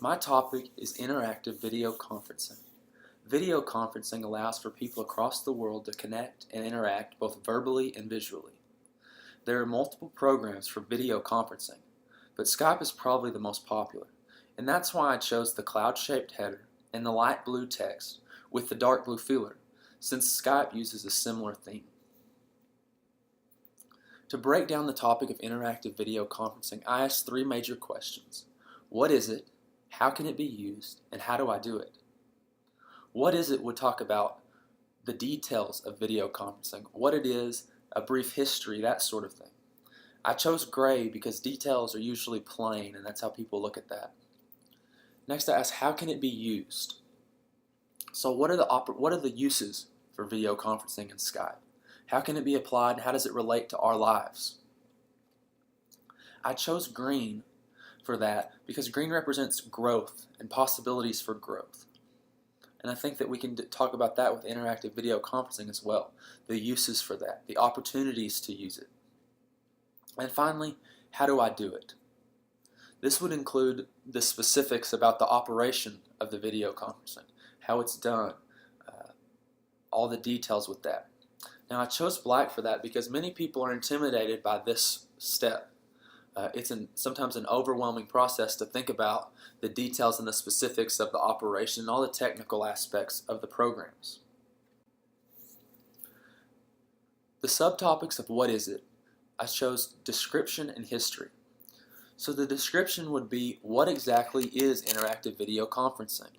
My topic is interactive video conferencing. Video conferencing allows for people across the world to connect and interact both verbally and visually. There are multiple programs for video conferencing, but Skype is probably the most popular, and that's why I chose the cloud-shaped header and the light blue text with the dark blue filler, since Skype uses a similar theme. To break down the topic of interactive video conferencing, I asked three major questions. What is it? How can it be used? And how do I do it? What is it would talk about the details of video conferencing, what it is, a brief history, that sort of thing. I chose gray because details are usually plain, and that's how people look at that. Next, I asked, how can it be used? So what are the uses for video conferencing in Skype? How can it be applied, and how does it relate to our lives? I chose green for that because green represents growth and possibilities for growth. And I think that we can talk about that with interactive video conferencing as well. The uses for that, the opportunities to use it. And finally, how do I do it? This would include the specifics about the operation of the video conferencing, how it's done, all the details with that. Now I chose black for that because many people are intimidated by this step. It's sometimes an overwhelming process to think about the details and the specifics of the operation and all the technical aspects of the programs. The subtopics of what is it? I chose description and history. So the description would be what exactly is interactive video conferencing,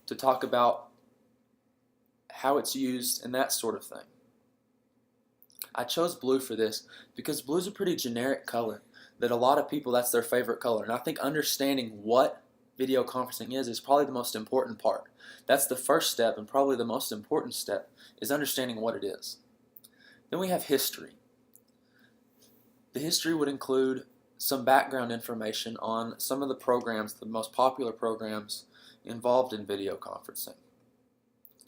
to talk about how it's used and that sort of thing. I chose blue for this because blue is a pretty generic color that a lot of people, that's their favorite color. And I think understanding what video conferencing is probably the most important part. That's the first step, and probably the most important step is understanding what it is. Then we have history. The history would include some background information on some of the programs, the most popular programs involved in video conferencing.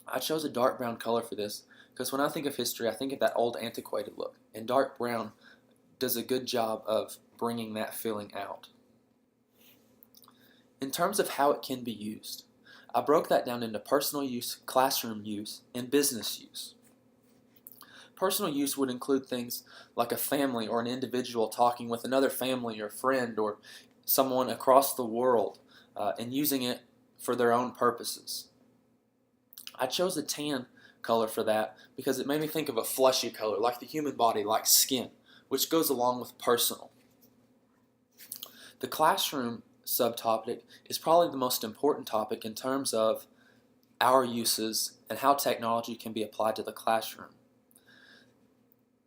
I chose a dark brown color for this because when I think of history, I think of that old antiquated look, and dark brown does a good job of bringing that feeling out. In terms of how it can be used, I broke that down into personal use, classroom use, and business use. Personal use would include things like a family or an individual talking with another family or friend or someone across the world and using it for their own purposes. I chose a tan color for that because it made me think of a fleshy color, like the human body, like skin, which goes along with personal. The classroom subtopic is probably the most important topic in terms of our uses and how technology can be applied to the classroom.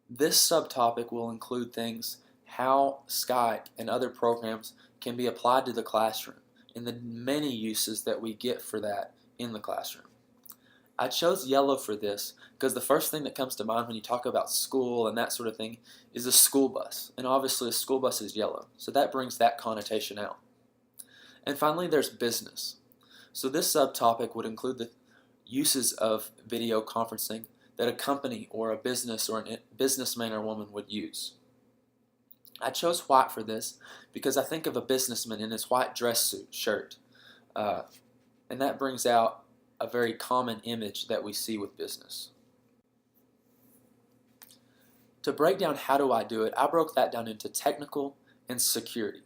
This subtopic will include things how Skype and other programs can be applied to the classroom and the many uses that we get for that in the classroom. I chose yellow for this because the first thing that comes to mind when you talk about school and that sort of thing is a school bus, and obviously a school bus is yellow, so that brings that connotation out. And finally, there's business. So this subtopic would include the uses of video conferencing that a company or a business or a businessman or woman would use. I chose white for this because I think of a businessman in his white dress suit shirt, and that brings out a very common image that we see with business. To break down how do I do it, I broke that down into technical and security.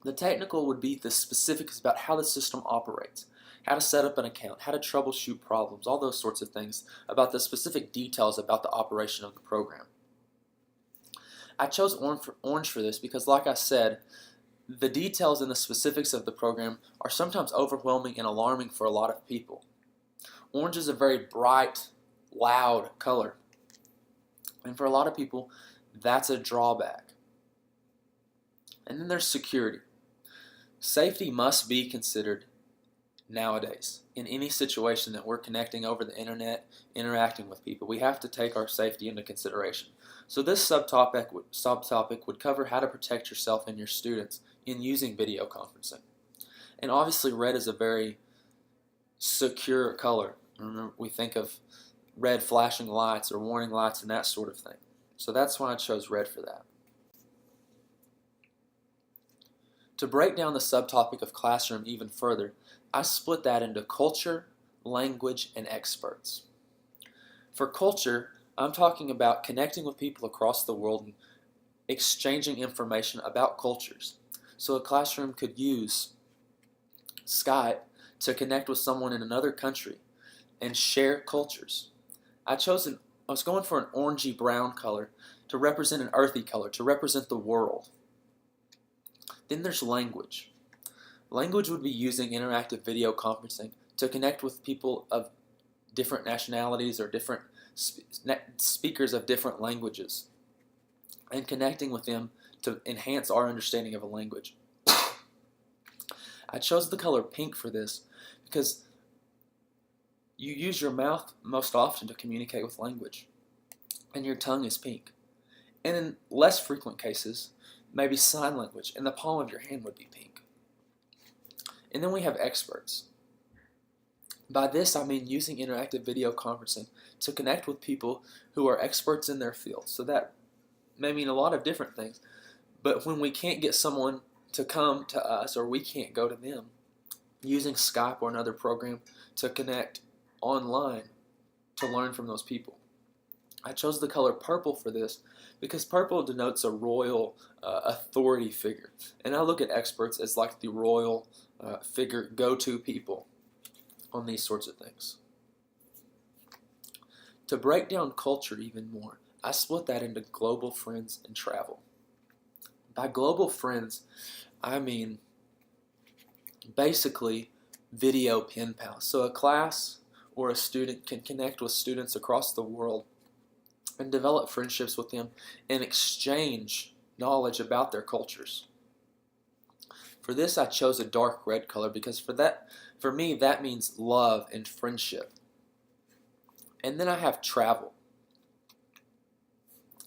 The technical would be the specifics about how the system operates, how to set up an account, how to troubleshoot problems, all those sorts of things, about the specific details about the operation of the program. I chose orange for this because, like I said, the details and the specifics of the program are sometimes overwhelming and alarming for a lot of people. Orange is a very bright, loud color, and for a lot of people, that's a drawback. And then there's security. Safety must be considered nowadays. In any situation that we're connecting over the internet, interacting with people, we have to take our safety into consideration. So this subtopic would cover how to protect yourself and your students in using video conferencing. And obviously red is a very secure color. Remember, we think of red flashing lights or warning lights and that sort of thing. So that's why I chose red for that. To break down the subtopic of classroom even further, I split that into culture, language, and experts. For culture, I'm talking about connecting with people across the world and exchanging information about cultures. So a classroom could use Skype to connect with someone in another country and share cultures. I was going for an orangey brown color to represent an earthy color, to represent the world. Then there's language. Language would be using interactive video conferencing to connect with people of different nationalities or different speakers of different languages and connecting with them to enhance our understanding of a language. I chose the color pink for this because you use your mouth most often to communicate with language, and your tongue is pink. And in less frequent cases, maybe sign language, and the palm of your hand would be pink. And then we have experts. By this, I mean using interactive video conferencing to connect with people who are experts in their field. So that may mean a lot of different things. But when we can't get someone to come to us or we can't go to them, using Skype or another program to connect online to learn from those people. I chose the color purple for this because purple denotes a royal authority figure. And I look at experts as like the royal figure, go-to people on these sorts of things. To break down culture even more, I split that into global friends and travel. By global friends, I mean basically video pen pals. So a class or a student can connect with students across the world and develop friendships with them and exchange knowledge about their cultures. For this, I chose a dark red color because for me, that means love and friendship. And then I have travel.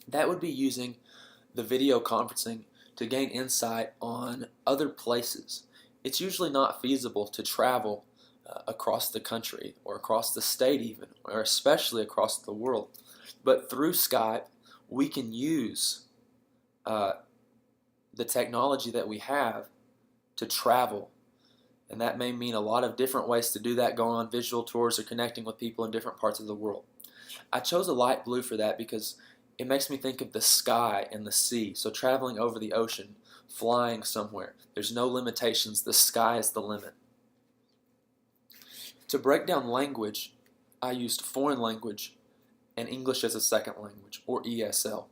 That would be using the video conferencing to gain insight on other places. It's usually not feasible to travel across the country or across the state even, or especially across the world. But through Skype, we can use the technology that we have to travel. And that may mean a lot of different ways to do that, going on visual tours or connecting with people in different parts of the world. I chose a light blue for that because it makes me think of the sky and the sea. So traveling over the ocean, flying somewhere. There's no limitations. The sky is the limit. To break down language, I used foreign language and English as a second language, or ESL.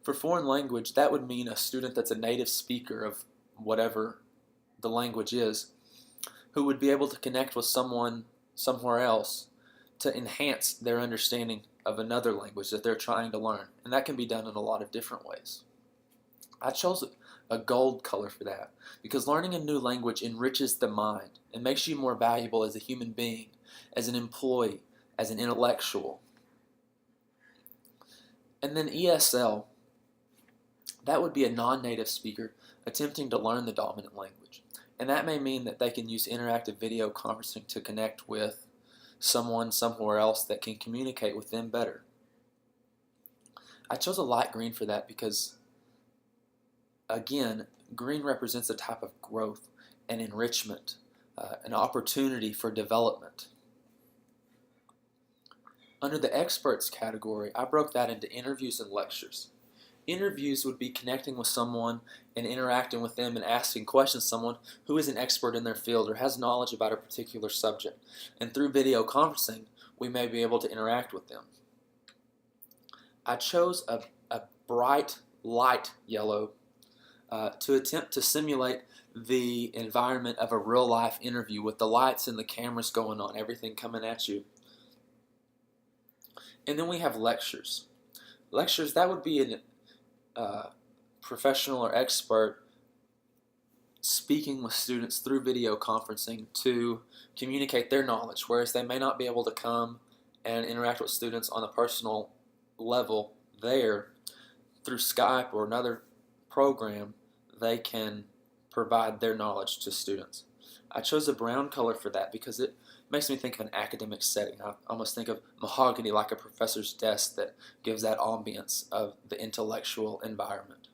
For foreign language, that would mean a student that's a native speaker of whatever the language is, who would be able to connect with someone somewhere else to enhance their understanding of another language that they're trying to learn. And that can be done in a lot of different ways. I chose a gold color for that because learning a new language enriches the mind and makes you more valuable as a human being, as an employee, as an intellectual. And then ESL, that would be a non-native speaker attempting to learn the dominant language. And that may mean that they can use interactive video conferencing to connect with someone somewhere else that can communicate with them better. I chose a light green for that because, again, green represents a type of growth and enrichment, an opportunity for development. Under the experts category, I broke that into interviews and lectures. Interviews would be connecting with someone and interacting with them and asking questions to someone who is an expert in their field or has knowledge about a particular subject. And through video conferencing, we may be able to interact with them. I chose a bright light yellow to attempt to simulate the environment of a real-life interview with the lights and the cameras going on, everything coming at you. And then we have lectures. Lectures, that would be an professional or expert speaking with students through video conferencing to communicate their knowledge, whereas they may not be able to come and interact with students on a personal level there. Through Skype or another program, they can provide their knowledge to students. I chose a brown color for that because it makes me think of an academic setting. I almost think of mahogany, like a professor's desk, that gives that ambience of the intellectual environment.